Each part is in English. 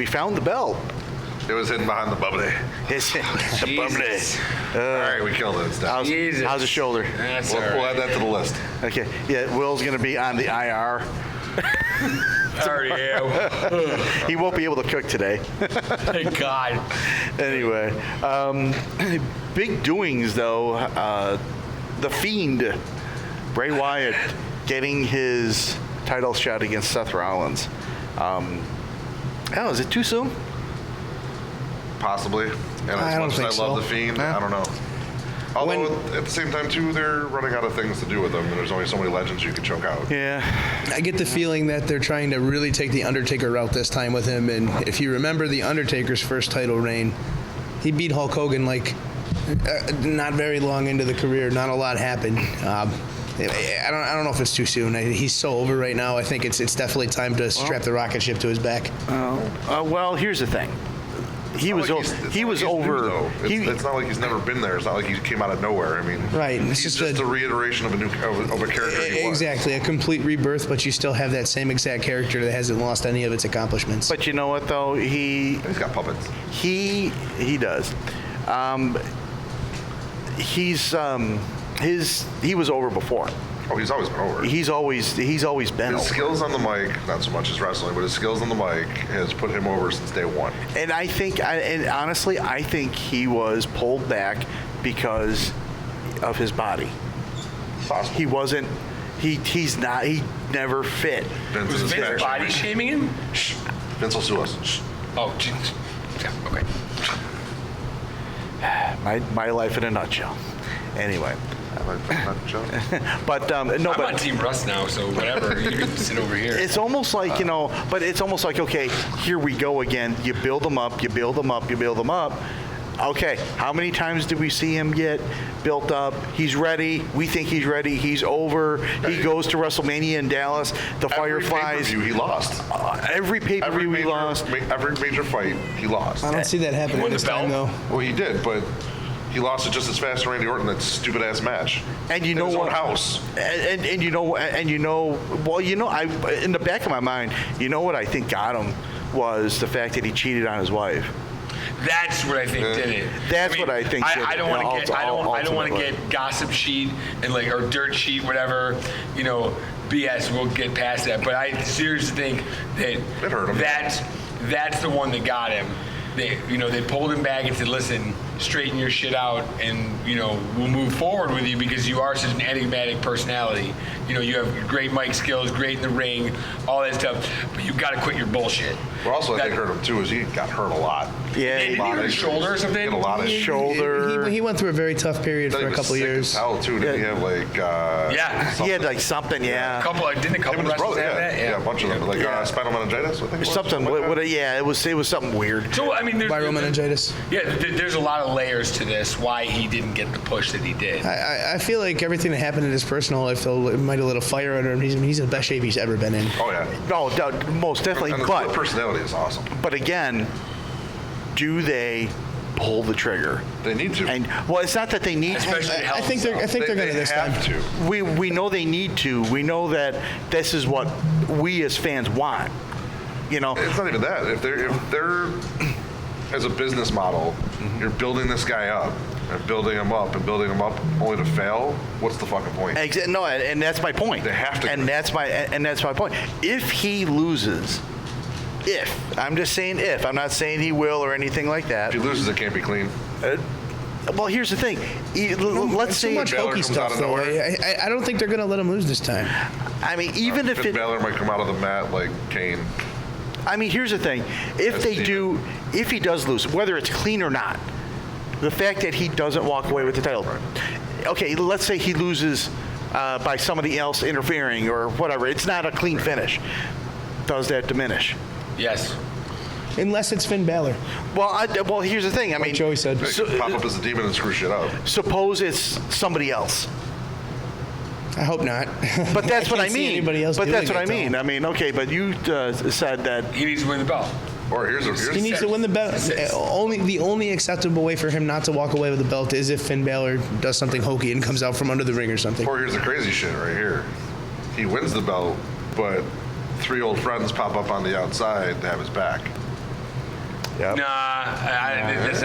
we found the belt. It was hidden behind the bubbly. The bubbly. All right, we killed it. How's the shoulder? We'll add that to the list. Okay. Yeah, Will's going to be on the IR. Already am. He won't be able to cook today. Thank God. Anyway, big doings though. The Fiend, Bray Wyatt, getting his title shot against Seth Rollins. Is it too soon? Possibly. And as much as I love the Fiend, I don't know. Although at the same time too, they're running out of things to do with them, and there's only so many legends you can choke out. Yeah. I get the feeling that they're trying to really take the Undertaker route this time with him. And if you remember the Undertaker's first title reign, he beat Hulk Hogan not very long into the career. Not a lot happened. I don't know if it's too soon. He's so over right now. I think it's definitely time to strap the rocket ship to his back. Well, here's the thing. He was over. It's not like he's never been there. It's not like he came out of nowhere. I mean, right. It's just a reiteration of a character. Exactly, a complete rebirth, but you still have that same exact character that hasn't lost any of its accomplishments. But you know what though? He's got puppets. He does. He was over before. Oh, he's always been over. He's always been his over. Skills on the mic, not so much as wrestling, but his skills on the mic has put him over since day one. And honestly, I think he was pulled back because of his body. Possible. He wasn't. He's not. He never fit. Was Vince body shaming him? Shh. Vince will sue us. Shh. Oh, geez. Yeah, okay. My life in a nutshell. Anyway. But no, I'm on Team Russ now, so whatever. You can sit over here. It's almost like but it's almost like, okay, here we go again. You build them up, you build them up, you build them up. Okay, how many times did we see him get built up? He's ready. We think he's ready. He's over. He goes to WrestleMania in Dallas. The Fireflies. Every pay-per-view he lost. Every pay-per-view he lost. Every major fight he lost. I don't see that happening this time, though. Well, he did, but he lost it just as fast as Randy Orton, that stupid ass match. And you know what? House. And in the back of my mind, you know what I think got him was the fact that he cheated on his wife. That's what I think did it. That's what I think. I don't want to get. I don't want to get gossip sheet and or dirt sheet, whatever. BS. We'll get past that. But I seriously think that it hurt him. That's the one that got him. They pulled him back and said, "Listen, straighten your shit out, and we'll move forward with you because you are such an enigmatic personality. You have great mic skills, great in the ring, all that stuff. But you got to quit your bullshit." Well, also I think hurt him too is he got hurt a lot. Yeah, didn't he hurt his shoulder or something? He had a lot of shoulder. He went through a very tough period for a couple of years. Too. Didn't he have he had like something. Yeah. Didn't a couple wrestlers have that? Yeah, a bunch of them. Spinal meningitis. I think something. It was something weird. So viral meningitis. Yeah, there's a lot of layers to this. Why he didn't get the push that he did. I feel like everything that happened in his personal life, though, it might have lit a fire under him. He's in the best shape he's ever been in. Oh yeah. No, most definitely. And his personality is awesome. But again, do they pull the trigger? They need to. And it's not that they need to. I think they're going to this time. To. We know they need to. We know that this is what we as fans want. It's not even that. If they're as a business model, you're building this guy up and building him up and building him up only to fail. What's the fucking point? No, and that's my point. They have to. And that's my point. If he loses. I'm just saying if. I'm not saying he will or anything like that. If he loses, it can't be clean. Well, here's the thing. Let's say too much hokey stuff, though. I don't think they're going to let him lose this time. I mean, even if Balor might come out of the mat like Kane. I mean, here's the thing. If he does lose, whether it's clean or not, the fact that he doesn't walk away with the title. Okay, let's say he loses by somebody else interfering or whatever. It's not a clean finish. Does that diminish? Yes. Unless it's Finn Balor. Well, here's the thing. I mean, Joey said, pop up as a demon and screw shit up. Suppose it's somebody else. I hope not. But that's what I mean. Anybody else but that's what I though. mean. I mean, okay, but you said that he needs to win the belt. Or he needs to win the belt. The only acceptable way for him not to walk away with the belt is if Finn Balor does something hokey and comes out from under the ring or something. Or here's the crazy shit right here. He wins the belt, but 3 old friends pop up on the outside to have his back. Yep. Nah, I don't think it's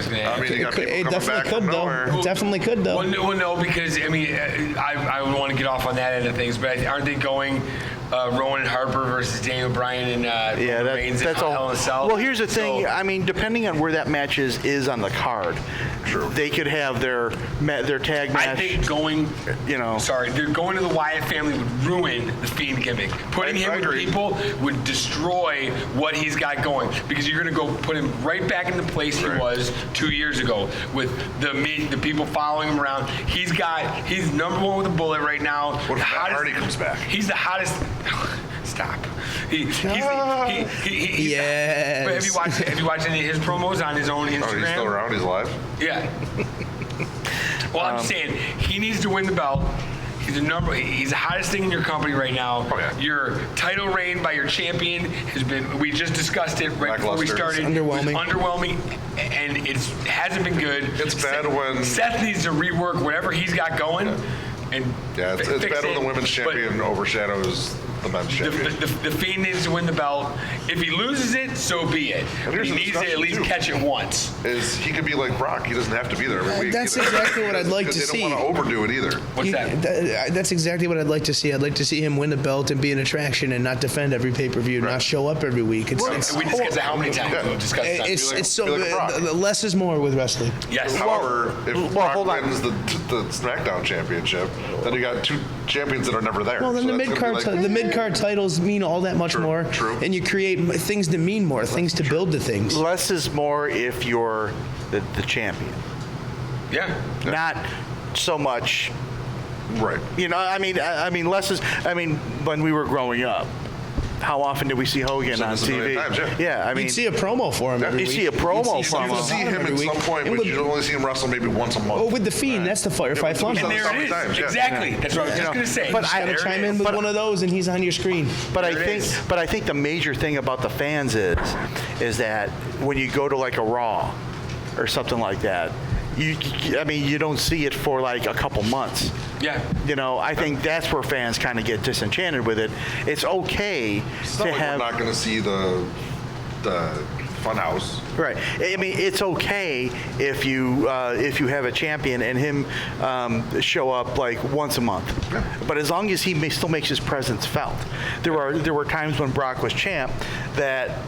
gonna I happen. mean, you got people It coming definitely back could, from though. nowhere. It definitely could, though. Well, no, because I mean, I would want to get off on that end of things, but aren't they going Rowan Harper versus Daniel Bryan and Yeah, Roman Reigns that's in all. Hell in a Cell? Well, here's the thing. So- I mean, depending on where that match is on the card, True. they could have their tag match. I think they're going to the Wyatt family would ruin the Fiend gimmick. Putting I him with agree. people would destroy what he's got going because you're going to go put him right back in the place Right. he was 2 years ago with the people following him around. He's number one with a bullet right now. What if The Matt hottest- Hardy comes back? He's the hottest. Stop. Yes. But have you watched any of his promos on his own Instagram? Oh, he's still around. He's alive. Yeah. Well, I'm saying he needs to win the belt. He's the hottest thing in your company right now. Oh, yeah. Your title reign by your champion has been. We just discussed it right before we Lackluster. started. It's underwhelming. It was underwhelming, and it hasn't been good. It's bad when- Seth needs to rework whatever he's got going. And Yeah, it's fix bad when it. the women's But champion overshadows the men's champion. The Fiend needs to win the belt. If he loses it, so be it. And But here's he the needs to at discussion, least too. catch it once. Is he could be like Brock? He doesn't have to be there every week. That's either. exactly what I'd like to Because see. They don't want to overdo it either. What's that? That's exactly what I'd like to see. I'd like to see him win the belt and be an attraction and not defend every pay-per-view, not show up every week. And we discussed it how many times? Yeah. We've discussed it. It's so Be like Brock. less is more with wrestling. Yes. However, if well, Brock hold on. wins the SmackDown championship, then you got two champions that are never there. Well, then So the that's gonna mid-card be like, the mid-card titles mean all that much True, more, true. and you create things that mean more, things to build to things. Less is more if you're the champion. Yeah. Not so much. right. I mean, less is. I mean, when we were growing up, how often did we see Hogan Seen on this a TV? million times, yeah. I mean, You'd see a promo for him every You week. see a promo You'd see from You him. see him every at week. some point, And but with- you only see him wrestle maybe once a month. Oh, with the Fiend, that's the Firefly Yeah, with the And Fiend. there Funhouse. it is. Sometimes, yeah. Exactly. That's what I was just going to say. But Gotta There it chime is. in with one of those, and he's on your screen. But There it is. I think the major thing about the fans is that when you go to like a Raw or something like that, you don't see it for like a couple months. Yeah. I think that's where fans kind of get disenchanted with it. It's okay It's to not like have. we're not going to see the Funhouse. Right. I mean, it's okay if you have a champion and him show up like once a month, but as long as he still makes his presence felt. There were times when Brock was champ that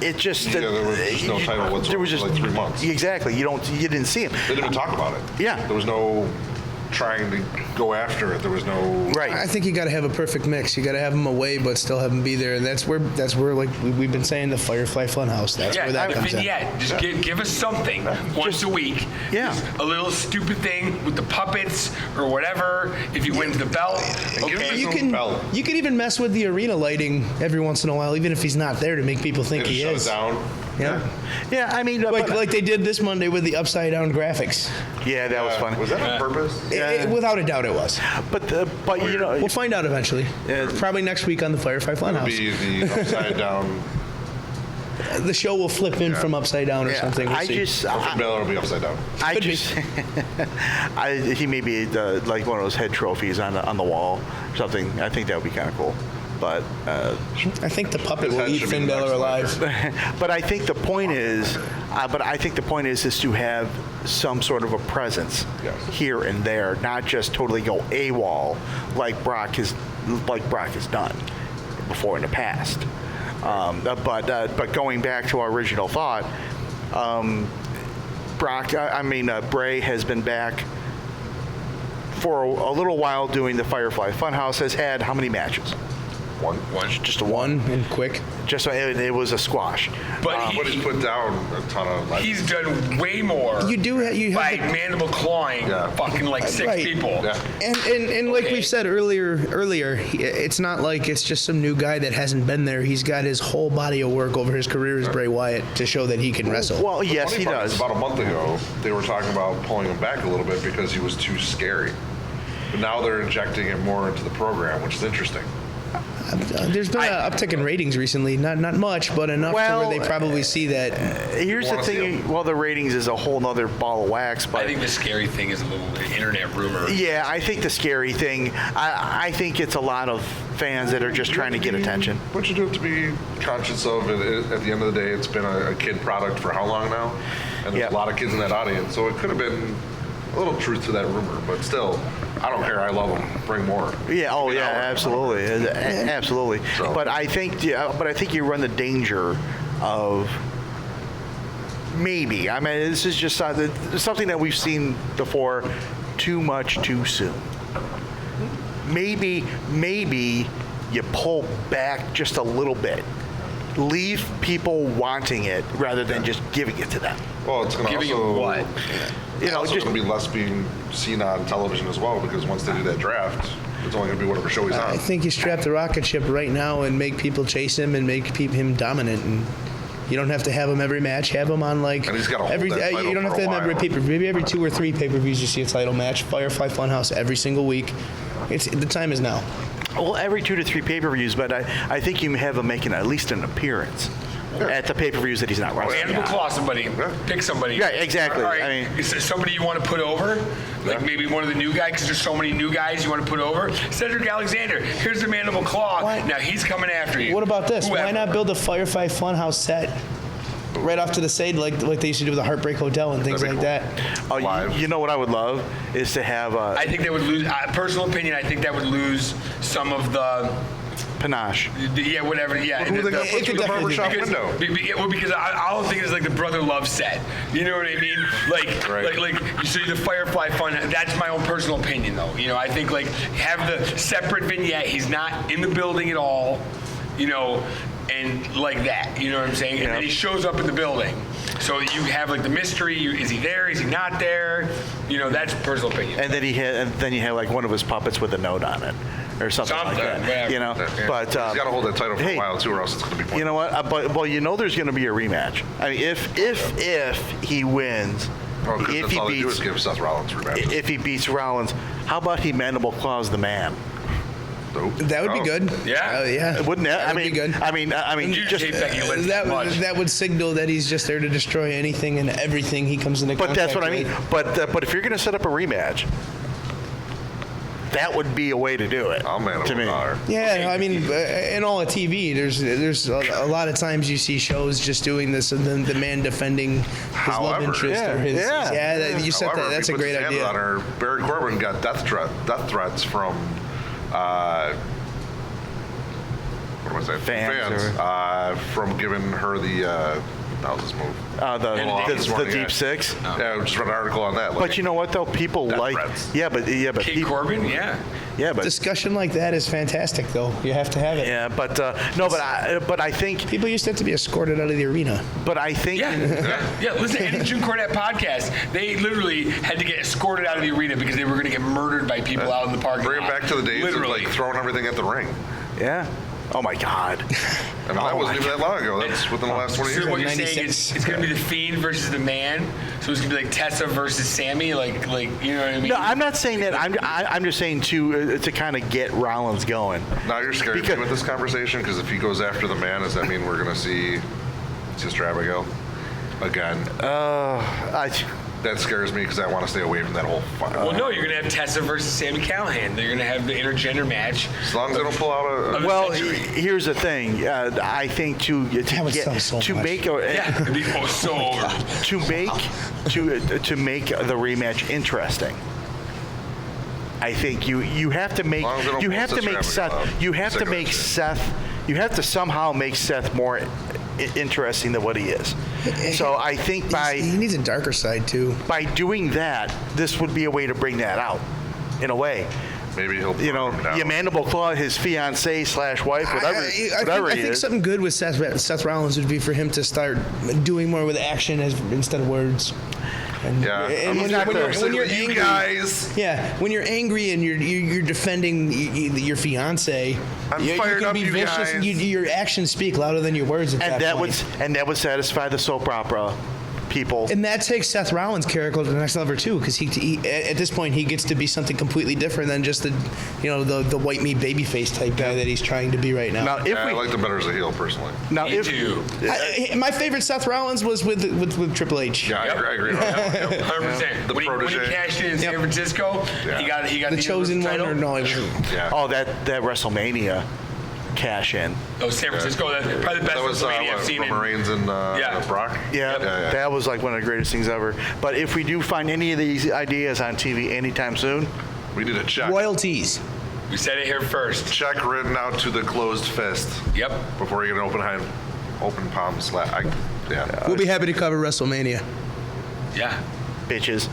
it just Yeah, there was just no title whatsoever There was just for like 3 months. Exactly. You didn't see him. They didn't even talk about it. Yeah. There was no trying to go after it. There was no. Right. I think you got to have a perfect mix. You got to have him away, but still have him be there, and that's where like we've been saying, the Firefly Funhouse. That's Yeah, where that a comes in. vignette. Just give us something once a week. Yeah. Just a little stupid thing with the puppets or whatever. If you win the belt, give okay. me You No can belt. you can even mess with the arena lighting every once in a while, even if he's not there, to make people think They he just is. shut it down. Yeah, Yeah. I mean, like they did this Monday with the upside down graphics. yeah, that was funny. Was that on purpose? Without a doubt, it was. But We'll find out eventually. Yeah. Probably next week on the Firefly It would Funhouse. be the upside down. The show will flip in from upside down or Yeah, something. We'll I see. just. Finn Balor will be upside down. I Could be. just, he may be like one of those head trophies on the wall or something. I think that would be kind of cool. But I think the puppet His will head eat should be Finn the Balor next alive. but I think the point is, is to have some sort of a presence Yes. here and there, not just totally go AWOL like Brock has done before in the past. But going back to our original thought, Bray has been back for a little while doing the Firefly Funhouse. Has had how many matches? One. Just a One and quick. Just it was a squash. But But he's put down a ton of. he's done way more. You do you by have the, mandible clawing Yeah. fucking like six Right. people. Yeah. and like Okay. we've said earlier, it's not like it's just some new guy that hasn't been there. He's got his whole body of work over his career as Bray Wyatt to show that he can wrestle. Well, yes, Funny he part is does. About a month ago, they were talking about pulling him back a little bit because he was too scary. But now they're injecting it more into the program, which is interesting. There's been an uptick in ratings recently. Not much, but enough to Well, where they probably see that. Here's the wanna see thing. 'em. Well, the ratings is a whole nother ball of wax. But I think the scary thing is a little internet rumor. yeah, I think the scary thing. I think it's a lot of fans that are just trying to get attention. What you do have to be conscious of, at the end of the day, it's been a kid product for how long now? And there's Yep. a lot of kids in that audience, so it could have been a little truth to that rumor, but still, I don't care. I love them. Bring more. Yeah. Oh, Give me yeah. an hour. Absolutely. Absolutely. So- But I think you run the danger of maybe. I mean, this is just something that we've seen before. Too much too soon. Maybe you pull back just a little bit. Leave people wanting it rather than just giving it to them. Well, it's going to Giving also you what? You know, it's just going to be less being seen on television as well, because once they do that draft, it's only going to be whatever show he's I on. think you strap the rocket ship right now and make people chase him and make him dominant. And you don't have to have him every match. Have him on like And he's gotta hold every. that title You don't have for to a have him every while. pay-per-view. Maybe every 2 or 3 pay-per-views you see a title match. Firefly Funhouse every single week. The time is now. well, every 2 to 3 pay-per-views, but I think you have him making at least an appearance at the pay-per-views that he's not wrestling. Animal on. claw somebody. Pick somebody. Yeah, exactly. All right. I mean- is there somebody you want to put over? Like Yeah. maybe one of the new guys, because there's so many new guys you want to put over. Cedric Alexander. Here's the mandible claw. Why- Now he's coming after you. What about this? Whoever. Why not build a Firefly Funhouse set right off to the side like they used to do with the Heartbreak Hotel and things That'd like be that? Oh, Live. you know what I would love is to have I think that would lose. Personal opinion. I think that would lose some of the. panache. Yeah, whatever. Yeah. Who are they going to it put could through the definitely barbershop because, window? well, because all I'm thinking is like the brother love set. You know what I mean? Like, Right. like you see the Firefly Fun. That's my own personal opinion, though. You know, I think like have the separate vignette. He's not in the building at all. You know, and like that. You know what I'm saying? And Yeah. then he shows up in the building. So you have like the mystery. Is he there? Is he not there? You know, that's personal opinion. And then you have like one of his puppets with a note on it, or something like Something, that. whatever. You know, Yeah. but He's got to hold that title for hey, a while, too, or else it's going to be pointless. You know what? Well, you know there's going to be a rematch. I mean, if he wins, Oh, 'cause if that's he all they do is beats give Seth Rollins rematches. if he beats Rollins, how about he mandible claws the man? Nope. That would be Oh. good. Yeah. Yeah. Wouldn't that? That would be good. I mean, You just. hate Becky Lynch That, too much. that would signal that he's just there to destroy anything and everything he comes into But contact that's what I mean. with. But if you're going to set up a rematch, that would be a way to do it. I'll man to over me. power. Yeah, I mean, in all of TV, there's a lot of times you see shows just doing this, and then the man defending his love However, interest or his you said However, that. That's if a he puts great his hands idea. on her, Barry Corbin got death threats from what am I saying? Fans from giving her the how's this move? The deep six. Yeah, just read an article on that. But you know what though, people Death like threats. but King Corbin, yeah. but Discussion like that is fantastic, though. You have to have it. yeah, but no, but I think People used to have to be escorted out of the arena. Yeah. Listen to any June Cornette podcast. They literally had to get escorted out of the arena because they were going to get murdered by people out in the parking Bring it lot. back to the days literally. of like throwing everything at the ring. yeah. Oh my God. I mean, that wasn't even that long ago. That's within the last 20 So years. what you're saying is 96. it's going to be the Fiend versus the Man. So it's going to be like Tessa versus Sammy, like you know what I mean? No, I'm not saying that. I'm just saying to kind of get Rollins going. Now you're scared Because- me with this conversation because if he goes after the man, does that mean we're going to see Sister Abigail again? That scares me because I want to stay away from that whole fucking. Well, no, you're going to have Tessa versus Sammy Callahan. They're going to have the intergender match. As long as they don't pull out a. Well, century. here's the thing. I think to would sell so much. make Yeah, it'd be so over. to make the rematch interesting. I think you have to make long as they don't you pull have to Sister make Seth Abigail out. you have to make Cigarette Seth you have to somehow make Seth more interesting than what he is. So I think He needs a darker side, too. by doing that, this would be a way to bring that out, in a way. Maybe he'll. You know, burn him down. you mandible claw his fiancee / wife, whatever, I think he is. something good with Seth Rollins would be for him to start doing more with action instead of words. And, Yeah. and I'm when you're you angry, guys. yeah, when you're angry and you're defending your fiance, I'm you fired can up, be you vicious. guys. Your actions speak louder than your words. At and that point. that would satisfy the soap opera people. And that takes Seth Rollins' character to the next level too, because he at this point he gets to be something completely different than just the white meat babyface type guy that he's trying to be right now. Now, if Yeah, I we, liked him better as a heel, personally. now Me if too. My favorite Seth Rollins was with Triple H. Yeah, Yep. I agree. Yep. 100%. The When he protege. cashed in San Francisco, Yeah. he got The chosen one, title. or no? It was, Yeah. oh that WrestleMania cash in. Oh, San Francisco. That's probably the best That was WrestleMania I've seen. Roman Reigns and Yeah. Brock. Yeah, Yeah. that was like one of the greatest things ever. But if we do find any of these ideas on TV anytime soon, We need a check. royalties. We said it here first. Check written out to the closed fist Yep. before you get an open palm slap. Yeah. We'll be happy to cover WrestleMania. Yeah. bitches.